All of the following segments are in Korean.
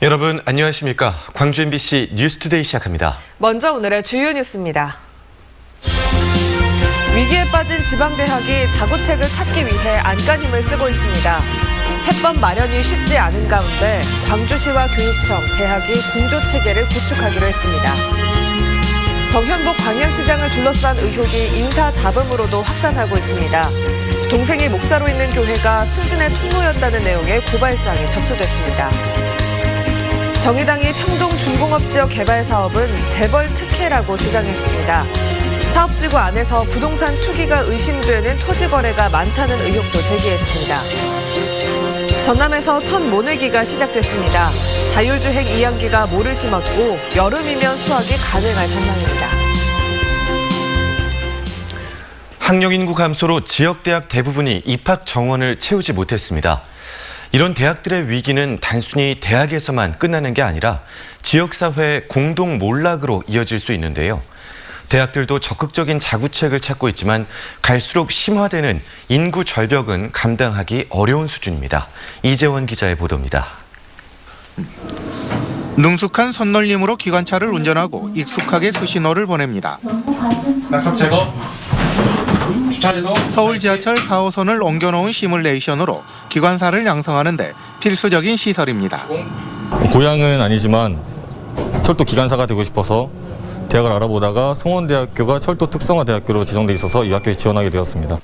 여러분 안녕하십니까? 광주 MBC 뉴스투데이 시작합니다. 먼저 오늘의 주요 뉴스입니다. 위기에 빠진 지방대학이 자구책을 찾기 위해 안간힘을 쓰고 있습니다. 해법 마련이 쉽지 않은 가운데 광주시와 교육청, 대학이 공조체계를 구축하기로 했습니다. 정현복 광양시장을 둘러싼 의혹이 인사잡음으로도 확산하고 있습니다. 동생이 목사로 있는 교회가 승진의 통로였다는 내용의 고발장이 접수됐습니다. 정의당이 평동 중공업지역 개발 사업은 재벌 특혜라고 주장했습니다. 사업지구 안에서 부동산 투기가 의심되는 토지 거래가 많다는 의혹도 제기했습니다. 전남에서 첫 모내기가 시작됐습니다. 자율주행 2학기가 모를 심었고 여름이면 수확이 가능할 전망입니다. 학령 인구 감소로 지역 대학 대부분이 입학 정원을 채우지 못했습니다. 이런 대학들의 위기는 단순히 대학에서만 끝나는 게 아니라 지역사회의 공동 몰락으로 이어질 수 있는데요. 대학들도 적극적인 자구책을 찾고 있지만 갈수록 심화되는 인구 절벽은 감당하기 어려운 수준입니다. 이재원 기자의 보도입니다. 능숙한 손놀림으로 기관차를 운전하고 익숙하게 수신호를 보냅니다. 낙석 제거. 서울 지하철 4호선을 옮겨놓은 시뮬레이션으로 기관사를 양성하는 데 필수적인 시설입니다. 고향은 아니지만 철도 기관사가 되고 싶어서 대학을 알아보다가 송원대학교가 철도 특성화 대학교로 지정돼 있어서 이 학교에 지원하게 되었습니다.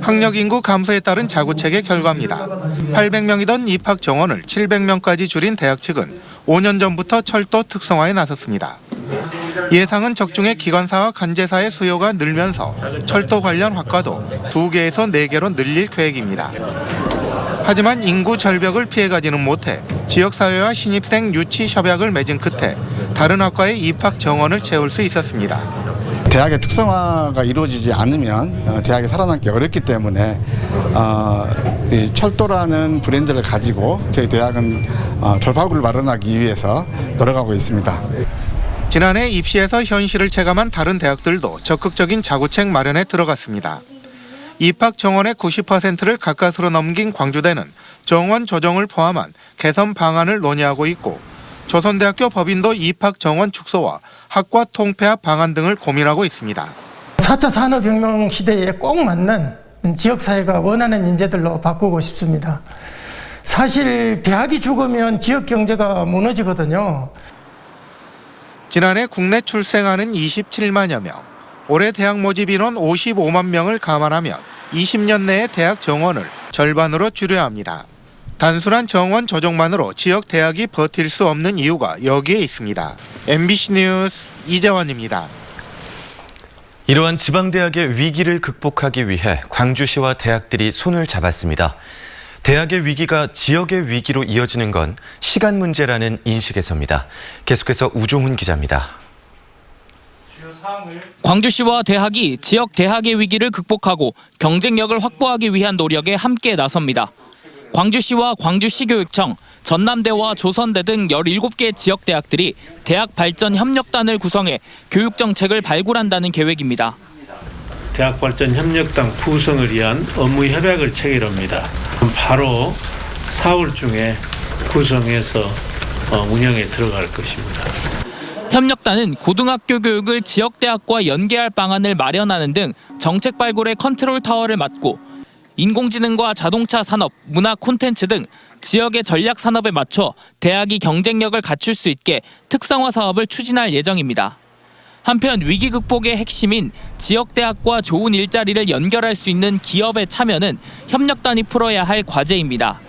학력 인구 감소에 따른 자구책의 결과입니다. 800명이던 입학 정원을 700명까지 줄인 대학 측은 5년 전부터 철도 특성화에 나섰습니다. 예상은 적중의 기관사와 간제사의 수요가 늘면서 철도 관련 학과도 2개에서 4개로 늘릴 계획입니다. 하지만 인구 절벽을 피해가지는 못해 지역사회와 신입생 유치 협약을 맺은 끝에 다른 학과의 입학 정원을 채울 수 있었습니다. 대학의 특성화가 이루어지지 않으면 대학이 살아남기 어렵기 때문에 이 철도라는 브랜드를 가지고 저희 대학은 돌파구를 마련하기 위해서 노력하고 있습니다. 지난해 입시에서 현실을 체감한 다른 대학들도 적극적인 자구책 마련에 들어갔습니다. 입학 정원의 90%를 가까스로 넘긴 광주대는 정원 조정을 포함한 개선 방안을 논의하고 있고 조선대학교 법인도 입학 정원 축소와 학과 통폐합 방안 등을 고민하고 있습니다. 4차 산업혁명 시대에 꼭 맞는 지역사회가 원하는 인재들로 바꾸고 싶습니다. 사실 대학이 죽으면 지역 경제가 무너지거든요. 지난해 국내 출생아는 27만여 명, 올해 대학 모집 인원 55만 명을 감안하면 20년 내에 대학 정원을 절반으로 줄여야 합니다. 단순한 정원 조정만으로 지역 대학이 버틸 수 없는 이유가 여기에 있습니다. MBC 뉴스 이재원입니다. 이러한 지방대학의 위기를 극복하기 위해 광주시와 대학들이 손을 잡았습니다. 대학의 위기가 지역의 위기로 이어지는 건 시간 문제라는 인식에서입니다. 계속해서 우종훈 기자입니다. 광주시와 대학이 지역 대학의 위기를 극복하고 경쟁력을 확보하기 위한 노력에 함께 나섭니다. 광주시와 광주시교육청, 전남대와 조선대 등 17개 지역대학들이 대학 발전 협력단을 구성해 교육정책을 발굴한다는 계획입니다. 대학 발전 협력단 구성을 위한 업무 협약을 체결합니다. 바로 4월 중에 구성해서 운영에 들어갈 것입니다. 협력단은 고등학교 교육을 지역대학과 연계할 방안을 마련하는 등 정책 발굴의 컨트롤 타워를 맡고 인공지능과 자동차 산업, 문화 콘텐츠 등 지역의 전략 산업에 맞춰 대학이 경쟁력을 갖출 수 있게 특성화 사업을 추진할 예정입니다. 한편 위기 극복의 핵심인 지역대학과 좋은 일자리를 연결할 수 있는 기업의 참여는 협력단이 풀어야 할 과제입니다.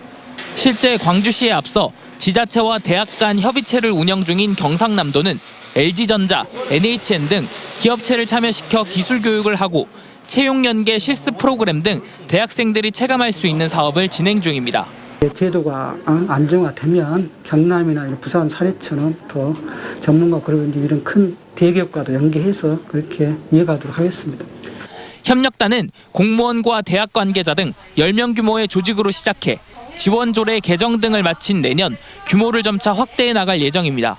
실제 광주시에 앞서 지자체와 대학 간 협의체를 운영 중인 경상남도는 LG전자, NHN 등 기업체를 참여시켜 기술 교육을 하고 채용 연계 실습 프로그램 등 대학생들이 체감할 수 있는 사업을 진행 중입니다. 제도가 안정화되면 경남이나 부산 사례처럼 더 전문가 그리고 이런 큰 대기업과도 연계해서 그렇게 이어가도록 하겠습니다. 협력단은 공무원과 대학 관계자 등 10명 규모의 조직으로 시작해 지원 조례 개정 등을 마친 내년 규모를 점차 확대해 나갈 예정입니다.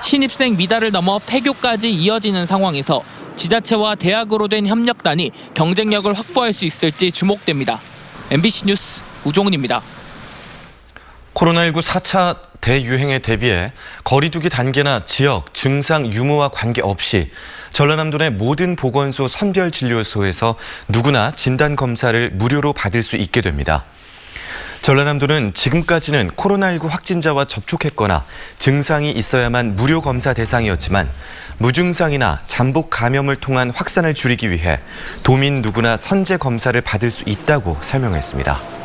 신입생 미달을 넘어 폐교까지 이어지는 상황에서 지자체와 대학으로 된 협력단이 경쟁력을 확보할 수 있을지 주목됩니다. MBC 뉴스 우종훈입니다. 코로나19 4차 대유행에 대비해 거리두기 단계나 지역, 증상 유무와 관계없이 전라남도 내 모든 보건소 선별진료소에서 누구나 진단검사를 무료로 받을 수 있게 됩니다. 전라남도는 지금까지는 코로나19 확진자와 접촉했거나 증상이 있어야만 무료 검사 대상이었지만 무증상이나 잠복 감염을 통한 확산을 줄이기 위해 도민 누구나 선제 검사를 받을 수 있다고 설명했습니다.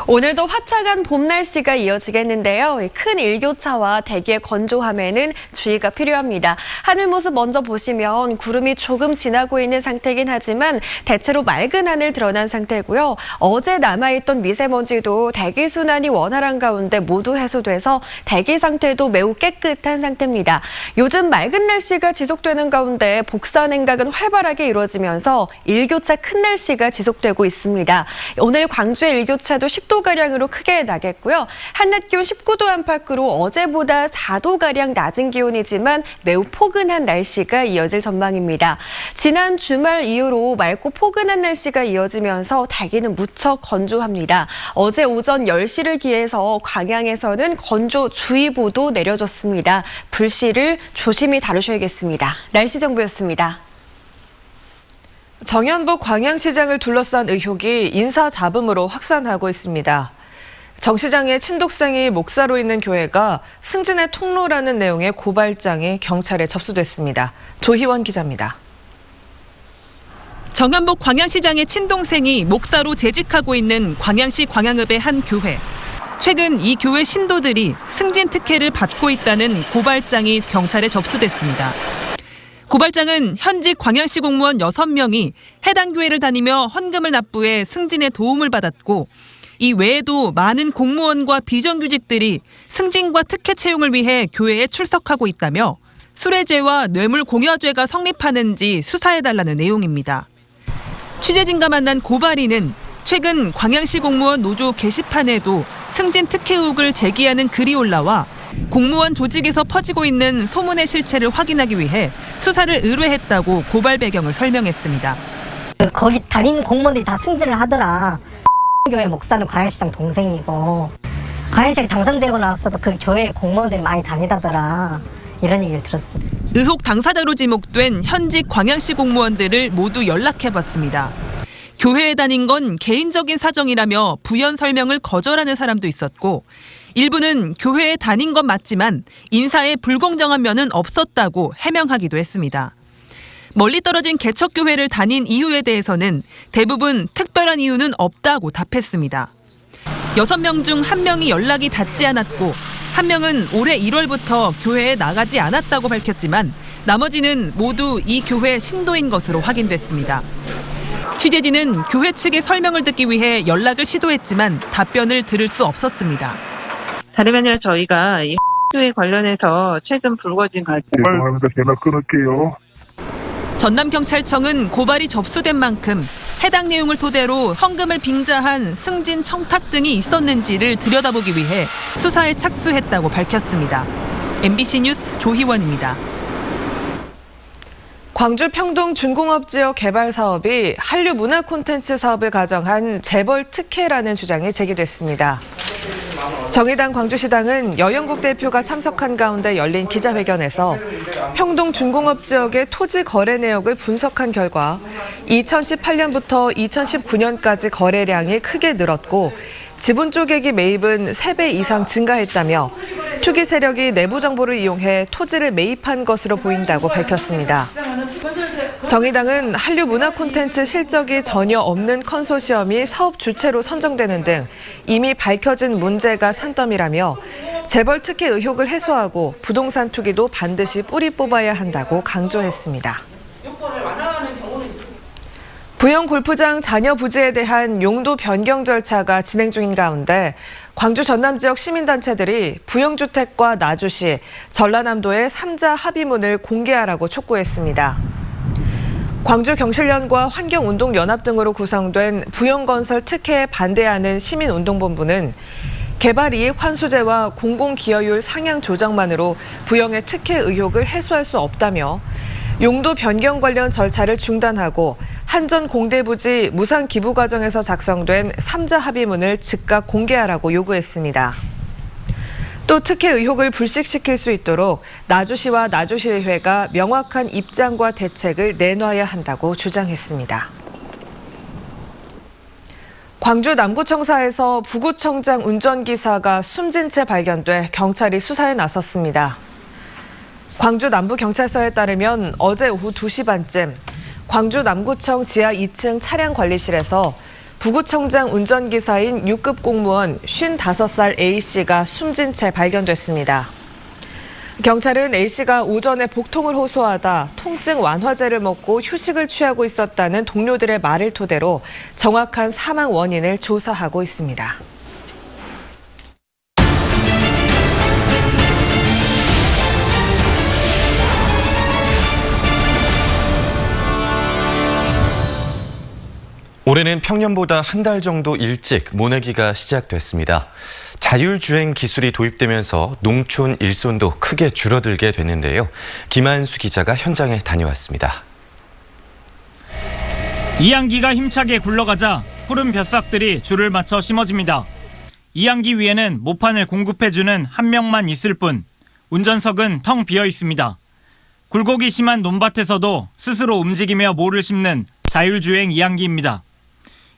오늘도 화창한 봄 날씨가 이어지겠는데요. 큰 일교차와 대기의 건조함에는 주의가 필요합니다. 하늘 모습 먼저 보시면 구름이 조금 지나고 있는 상태긴 하지만 대체로 맑은 하늘 드러난 상태고요. 어제 남아있던 미세먼지도 대기 순환이 원활한 가운데 모두 해소돼서 대기 상태도 매우 깨끗한 상태입니다. 요즘 맑은 날씨가 지속되는 가운데 복사 냉각은 활발하게 이루어지면서 일교차 큰 날씨가 지속되고 있습니다. 오늘 광주의 일교차도 10도가량으로 크게 나겠고요. 한낮 기온 19도 안팎으로 어제보다 4도가량 낮은 기온이지만 매우 포근한 날씨가 이어질 전망입니다. 지난 주말 이후로 맑고 포근한 날씨가 이어지면서 대기는 무척 건조합니다. 어제 오전 10시를 기해서 광양에서는 건조주의보도 내려졌습니다. 불씨를 조심히 다루셔야겠습니다. 날씨 정보였습니다. 정현복 광양시장을 둘러싼 의혹이 인사잡음으로 확산하고 있습니다. 정 시장의 친독생이 목사로 있는 교회가 승진의 통로라는 내용의 고발장이 경찰에 접수됐습니다. 조희원 기자입니다. 정현복 광양시장의 친동생이 목사로 재직하고 있는 광양시 광양읍의 한 교회. 최근 이 교회 신도들이 승진 특혜를 받고 있다는 고발장이 경찰에 접수됐습니다. 고발장은 현직 광양시 공무원 6명이 해당 교회를 다니며 헌금을 납부해 승진에 도움을 받았고 이 외에도 많은 공무원과 비정규직들이 승진과 특혜 채용을 위해 교회에 출석하고 있다며 수뢰죄와 뇌물공여죄가 성립하는지 수사해달라는 내용입니다. 취재진과 만난 고발인은 최근 광양시 공무원 노조 게시판에도 승진 특혜 의혹을 제기하는 글이 올라와 공무원 조직에서 퍼지고 있는 소문의 실체를 확인하기 위해 수사를 의뢰했다고 고발 배경을 설명했습니다. 거기 다니는 공무원들이 다 승진을 하더라. 교회 목사는 광양시장 동생이고 광양시장에 당선되거나 앞서도 그 교회 공무원들이 많이 다니다더라. 이런 얘기를 들었습니다. 의혹 당사자로 지목된 현직 광양시 공무원들을 모두 연락해봤습니다. 교회에 다닌 건 개인적인 사정이라며 부연 설명을 거절하는 사람도 있었고 일부는 교회에 다닌 건 맞지만 인사에 불공정한 면은 없었다고 해명하기도 했습니다. 멀리 떨어진 개척교회를 다닌 이유에 대해서는 대부분 특별한 이유는 없다고 답했습니다. 6명 중 1명이 연락이 닿지 않았고 1명은 올해 1월부터 교회에 나가지 않았다고 밝혔지만 나머지는 모두 이 교회 신도인 것으로 확인됐습니다. 취재진은 교회 측의 설명을 듣기 위해 연락을 시도했지만 답변을 들을 수 없었습니다. 다름 아니라 저희가 이 교회 관련해서 최근 불거진 가지 죄송합니다. 전화 끊을게요. 전남경찰청은 고발이 접수된 만큼 해당 내용을 토대로 헌금을 빙자한 승진 청탁 등이 있었는지를 들여다보기 위해 수사에 착수했다고 밝혔습니다. MBC 뉴스 조희원입니다. 광주 평동 준공업지역 개발 사업이 한류 문화 콘텐츠 사업을 가정한 재벌 특혜라는 주장이 제기됐습니다. 정의당 광주시당은 여영국 대표가 참석한 가운데 열린 기자회견에서 평동 준공업 지역의 토지 거래 내역을 분석한 결과 2018년부터 2019년까지 거래량이 크게 늘었고 지분 쪼개기 매입은 3배 이상 증가했다며 투기 세력이 내부 정보를 이용해 토지를 매입한 것으로 보인다고 밝혔습니다. 정의당은 한류 문화 콘텐츠 실적이 전혀 없는 컨소시엄이 사업 주체로 선정되는 등 이미 밝혀진 문제가 산더미라며 재벌 특혜 의혹을 해소하고 부동산 투기도 반드시 뿌리 뽑아야 한다고 강조했습니다. 부영 골프장 잔여 부지에 대한 용도 변경 절차가 진행 중인 가운데 광주 전남 지역 시민단체들이 부영주택과 나주시, 전라남도의 3자 합의문을 공개하라고 촉구했습니다. 광주경실련과 환경운동연합 등으로 구성된 부영건설 특혜에 반대하는 시민운동본부는 개발 이익 환수제와 공공기여율 상향 조정만으로 부영의 특혜 의혹을 해소할 수 없다며 용도 변경 관련 절차를 중단하고 한전 공대부지 무상 기부 과정에서 작성된 3자 합의문을 즉각 공개하라고 요구했습니다. 또 특혜 의혹을 불식시킬 수 있도록 나주시와 나주시의회가 명확한 입장과 대책을 내놔야 한다고 주장했습니다. 광주 남구청사에서 부구청장 운전기사가 숨진 채 발견돼 경찰이 수사에 나섰습니다. 광주 남부경찰서에 따르면 어제 오후 2시 반쯤 광주 남구청 지하 2층 차량관리실에서 부구청장 운전기사인 6급 공무원 55살 A씨가 숨진 채 발견됐습니다. 경찰은 A씨가 오전에 복통을 호소하다 통증 완화제를 먹고 휴식을 취하고 있었다는 동료들의 말을 토대로 정확한 사망 원인을 조사하고 있습니다. 올해는 평년보다 한 달 정도 일찍 모내기가 시작됐습니다. 자율주행 기술이 도입되면서 농촌 일손도 크게 줄어들게 됐는데요. 김한수 기자가 현장에 다녀왔습니다. 이양기가 힘차게 굴러가자 푸른 벼싹들이 줄을 맞춰 심어집니다. 이양기 위에는 모판을 공급해주는 한 명만 있을 뿐 운전석은 텅 비어 있습니다. 굴곡이 심한 논밭에서도 스스로 움직이며 모를 심는 자율주행 이양기입니다.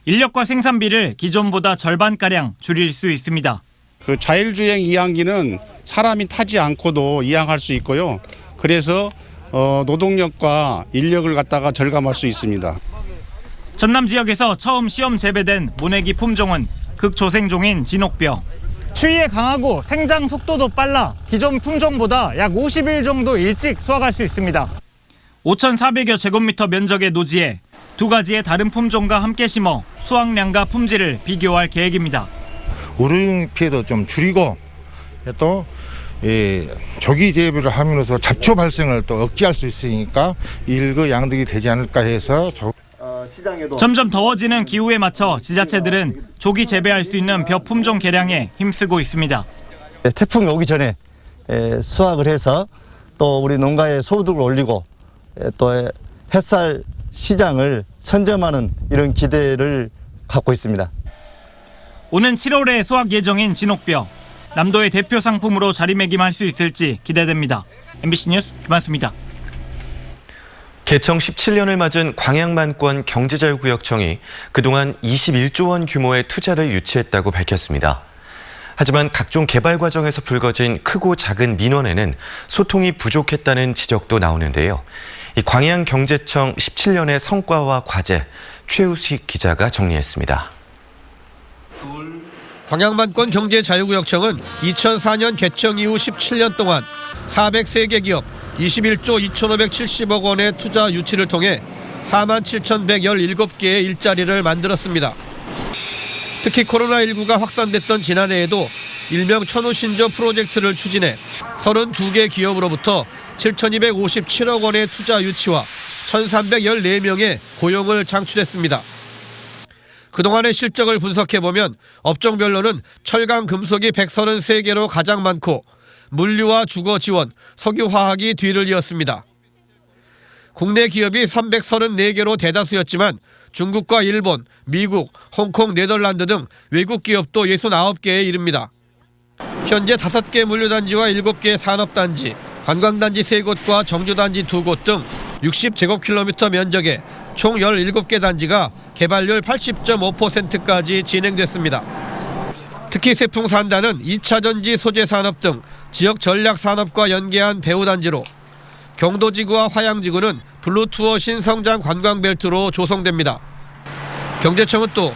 인력과 생산비를 기존보다 절반가량 줄일 수 있습니다. 그 자율주행 이양기는 사람이 타지 않고도 이양할 수 있고요. 그래서 노동력과 인력을 갖다가 절감할 수 있습니다. 전남 지역에서 처음 시험 재배된 모내기 품종은 극조생종인 진옥벼. 추위에 강하고 생장 속도도 빨라 기존 품종보다 약 50일 정도 일찍 수확할 수 있습니다. 5,400여 제곱미터 면적의 노지에 두 가지의 다른 품종과 함께 심어 수확량과 품질을 비교할 계획입니다. 우릉 피해도 좀 줄이고 또 조기 재배를 함으로써 잡초 발생을 또 억제할 수 있으니까 일거양득이 되지 않을까 해서 점점 더워지는 기후에 맞춰 지자체들은 조기 재배할 수 있는 벼 품종 개량에 힘쓰고 있습니다. 태풍이 오기 전에 수확을 해서 또 우리 농가의 소득을 올리고 또 햇살 시장을 선점하는 이런 기대를 갖고 있습니다. 오는 7월에 수확 예정인 진옥벼. 남도의 대표 상품으로 자리매김할 수 있을지 기대됩니다. MBC 뉴스 김한수입니다. 개청 17년을 맞은 광양만권 경제자유구역청이 그동안 21조 원 규모의 투자를 유치했다고 밝혔습니다. 하지만 각종 개발 과정에서 불거진 크고 작은 민원에는 소통이 부족했다는 지적도 나오는데요. 이 광양경제청 17년의 성과와 과제, 최우식 기자가 정리했습니다. 광양만권 경제자유구역청은 2004년 개청 이후 17년 동안 403개 기업 21조 2,570억 원의 투자 유치를 통해 47,117개의 일자리를 만들었습니다. 특히 코로나19가 확산됐던 지난해에도 일명 천우신조 프로젝트를 추진해 32개 기업으로부터 7,257억 원의 투자 유치와 1,314명의 고용을 창출했습니다. 그동안의 실적을 분석해보면 업종별로는 철강 금속이 133개로 가장 많고 물류와 주거 지원, 석유화학이 뒤를 이었습니다. 국내 기업이 334개로 대다수였지만 중국과 일본, 미국, 홍콩, 네덜란드 등 외국 기업도 69개에 이릅니다. 현재 5개 물류단지와 7개 산업단지, 관광단지 3곳과 정주단지 2곳 등 60제곱킬로미터 면적에 총 17개 단지가 개발률 80.5%까지 진행됐습니다. 특히 세풍산단은 2차 전지 소재 산업 등 지역 전략 산업과 연계한 배후단지로 경도지구와 화양지구는 블루투어 신성장 관광벨트로 조성됩니다. 경제청은 또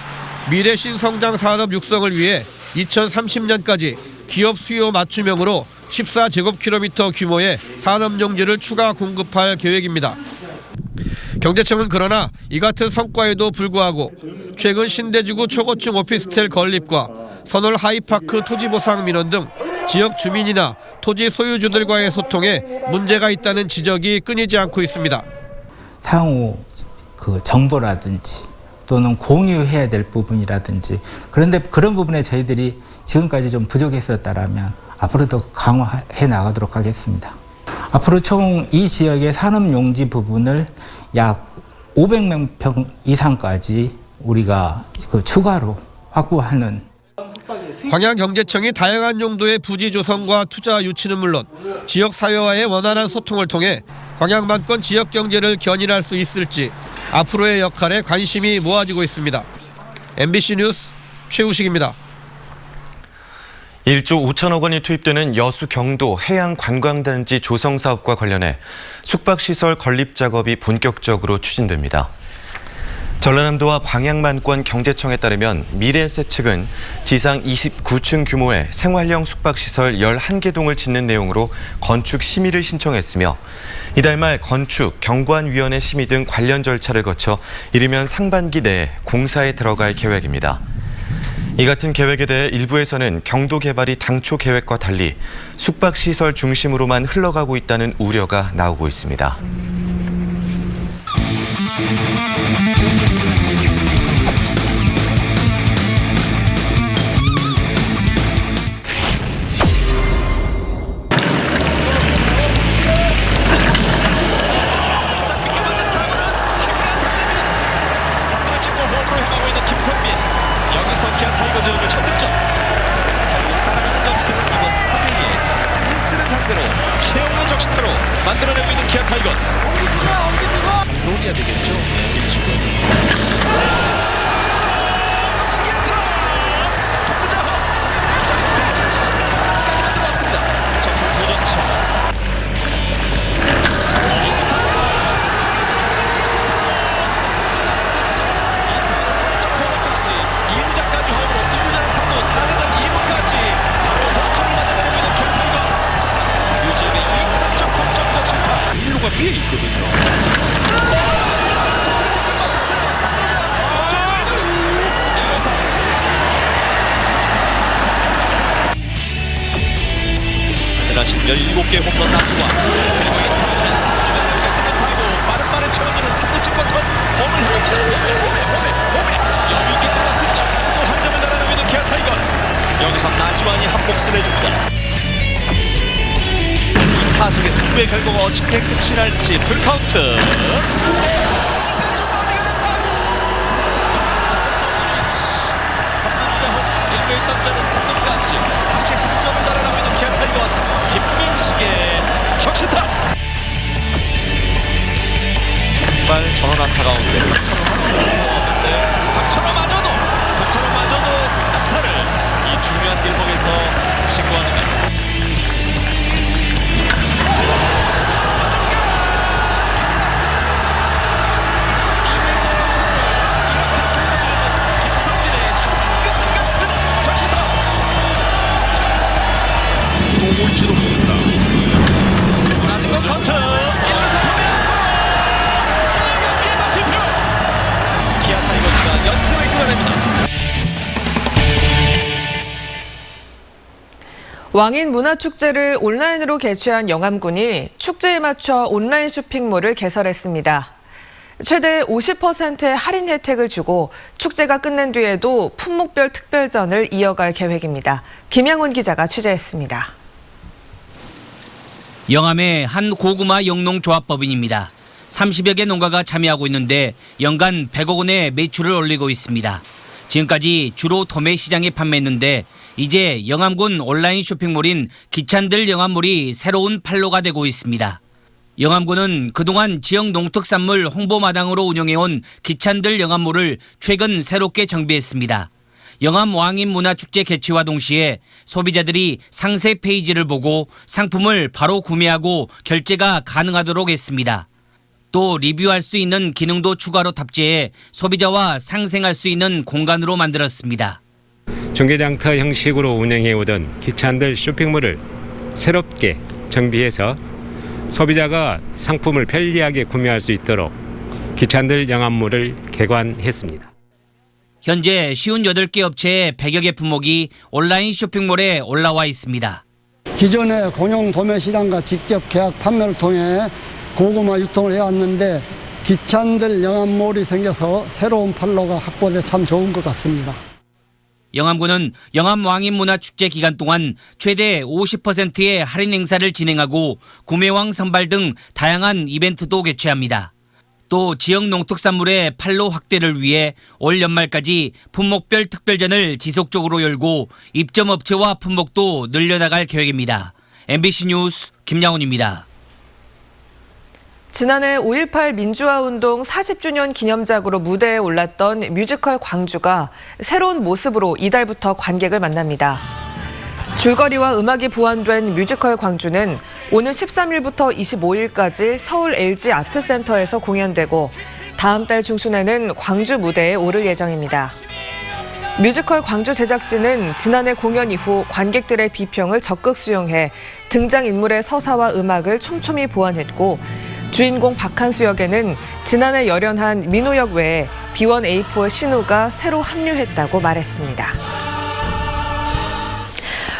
미래 신성장 산업 육성을 위해 2030년까지 기업 수요 맞춤형으로 14제곱킬로미터 규모의 산업용지를 추가 공급할 계획입니다. 경제청은 그러나 이 같은 성과에도 불구하고 최근 신대지구 초고층 오피스텔 건립과 선월 하이파크 토지 보상 민원 등 지역 주민이나 토지 소유주들과의 소통에 문제가 있다는 지적이 끊이지 않고 있습니다. 향후 그 정보라든지 또는 공유해야 될 부분이라든지 그런데 그런 부분에 저희들이 지금까지 좀 부족했었다라면 앞으로도 강화해 나가도록 하겠습니다. 앞으로 총 이 지역의 산업용지 부분을 약 500명 평 이상까지 우리가 그 추가로 확보하는. 광양경제청이 다양한 용도의 부지 조성과 투자 유치는 물론 지역 사회와의 원활한 소통을 통해 광양반권 지역 경제를 견인할 수 있을지 앞으로의 역할에 관심이 모아지고 있습니다. MBC 뉴스 최우식입니다. 1조 5천억 원이 투입되는 여수 경도 해양관광단지 조성 사업과 관련해 숙박시설 건립 작업이 본격적으로 추진됩니다. 전라남도와 광양만권 경제청에 따르면 미래에셋 측은 지상 29층 규모의 생활형 숙박시설 11개 동을 짓는 내용으로 건축 심의를 신청했으며 이달 말 건축, 경관위원회 심의 등 관련 절차를 거쳐 이르면 상반기 내에 공사에 들어갈 계획입니다. 이 같은 계획에 대해 일부에서는 경도 개발이 당초 계획과 달리 숙박시설 중심으로만 흘러가고 있다는 우려가 나오고 있습니다. 만들어내고 있는 기아 타이거즈. 롤이야 되겠죠. 까지 만들어왔습니다. 점수 도전차. 이루자까지 홈으로 1루자 3루 타자전 2루까지 바로 홈점을 맞아내고 있는 기아 타이거즈. 유지의 2타점 동점적 시타. 1루가 뒤에 있거든요. 지나신 17개 홈런 나주와 그리고 이 타구는 3루에 타고 빠른 채워주는 3루 쪽 버튼 홈을 향합니다. 홈에 여유있게 들어갔습니다. 또 한 점을 달아내고 있는 기아 타이거즈. 여기서 나지완이 한 몫을 내줍니다. 이 타석의 승부의 결과가 어떻게 끝이 날지 풀카운트. 다시 한 점을 달아나고 있는 기아 타이거즈. 김민식의 적시타. 정말 전원안타 가운데 박찬호마저도 안타를 이 중요한 길목에서 신고합니다. 올지도 모릅니다. 낮은 거 커트. 1루에서 보면 마침표. 기아 타이거즈가 연승을 끌어냅니다. 왕인 문화축제를 온라인으로 개최한 영암군이 축제에 맞춰 온라인 쇼핑몰을 개설했습니다. 최대 50%의 할인 혜택을 주고 축제가 끝난 뒤에도 품목별 특별전을 이어갈 계획입니다. 김양훈 기자가 취재했습니다. 영암의 한 고구마 영농조합법인입니다. 30여 개 농가가 참여하고 있는데 연간 100억 원의 매출을 올리고 있습니다. 지금까지 주로 도매 시장에 판매했는데 이제 영암군 온라인 쇼핑몰인 기찬들 영암몰이 새로운 판로가 되고 있습니다. 영암군은 그동안 지역 농특산물 홍보마당으로 운영해온 기찬들 영암몰을 최근 새롭게 정비했습니다. 영암 왕인 문화축제 개최와 동시에 소비자들이 상세 페이지를 보고 상품을 바로 구매하고 결제가 가능하도록 했습니다. 또 리뷰할 수 있는 기능도 추가로 탑재해 소비자와 상생할 수 있는 공간으로 만들었습니다. 중개장터 형식으로 운영해오던 기찬들 쇼핑몰을 새롭게 정비해서 소비자가 상품을 편리하게 구매할 수 있도록 기찬들 영암몰을 개관했습니다. 현재 58개 업체의 100여 개 품목이 온라인 쇼핑몰에 올라와 있습니다. 기존의 공영 도매 시장과 직접 계약 판매를 통해 고구마 유통을 해왔는데 기찬들 영암몰이 생겨서 새로운 판로가 확보돼 참 좋은 것 같습니다. 영암군은 영암 왕인 문화축제 기간 동안 최대 50%의 할인 행사를 진행하고 구매왕 선발 등 다양한 이벤트도 개최합니다. 또 지역 농특산물의 판로 확대를 위해 올 연말까지 품목별 특별전을 지속적으로 열고 입점업체와 품목도 늘려나갈 계획입니다. MBC 뉴스 김양훈입니다. 지난해 5.18 민주화운동 40주년 기념작으로 무대에 올랐던 뮤지컬 광주가 새로운 모습으로 이달부터 관객을 만납니다. 줄거리와 음악이 보완된 뮤지컬 광주는 오는 13일부터 25일까지 서울 LG 아트센터에서 공연되고 다음 달 중순에는 광주 무대에 오를 예정입니다. 뮤지컬 광주 제작진은 지난해 공연 이후 관객들의 비평을 적극 수용해 등장인물의 서사와 음악을 촘촘히 보완했고 주인공 박한수 역에는 지난해 열연한 민호 역 외에 B1A4 신우가 새로 합류했다고 말했습니다.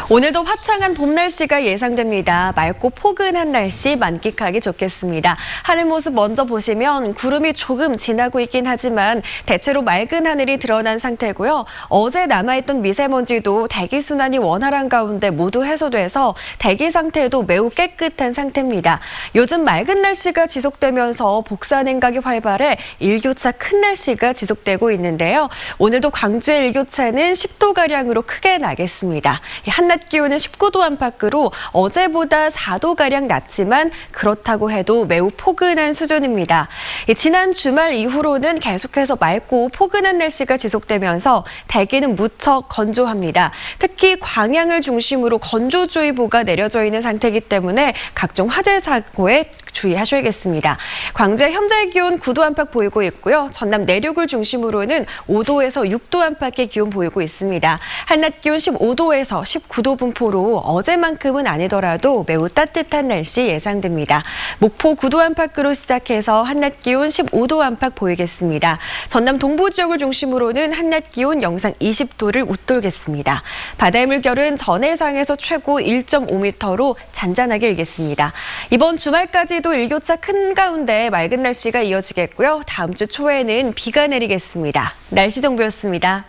오늘도 화창한 봄 날씨가 예상됩니다. 맑고 포근한 날씨 만끽하기 좋겠습니다. 하늘 모습 먼저 보시면 구름이 조금 지나고 있긴 하지만 대체로 맑은 하늘이 드러난 상태고요. 어제 남아있던 미세먼지도 대기순환이 원활한 가운데 모두 해소돼서 대기 상태도 매우 깨끗한 상태입니다. 요즘 맑은 날씨가 지속되면서 복사 냉각이 활발해 일교차 큰 날씨가 지속되고 있는데요. 오늘도 광주의 일교차는 10도가량으로 크게 나겠습니다. 한낮 기온은 19도 안팎으로 어제보다 4도가량 낮지만 그렇다고 해도 매우 포근한 수준입니다. 지난 주말 이후로는 계속해서 맑고 포근한 날씨가 지속되면서 대기는 무척 건조합니다. 특히 광양을 중심으로 건조주의보가 내려져 있는 상태이기 때문에 각종 화재 사고에 주의하셔야겠습니다. 광주의 현재 기온 9도 안팎 보이고 있고요. 전남 내륙을 중심으로는 5도에서 6도 안팎의 기온 보이고 있습니다. 한낮 기온 15도에서 19도 분포로 어제만큼은 아니더라도 매우 따뜻한 날씨 예상됩니다. 목포 9도 안팎으로 시작해서 한낮 기온 15도 안팎 보이겠습니다. 전남 동부 지역을 중심으로는 한낮 기온 영상 20도를 웃돌겠습니다. 바다의 물결은 전해상에서 최고 1.5m로 잔잔하게 일겠습니다. 이번 주말까지도 일교차 큰 가운데 맑은 날씨가 이어지겠고요. 다음 주 초에는 비가 내리겠습니다. 날씨 정보였습니다.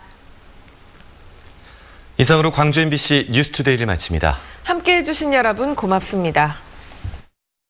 이상으로 광주 MBC 뉴스투데이를 마칩니다. 함께해 주신 여러분 고맙습니다.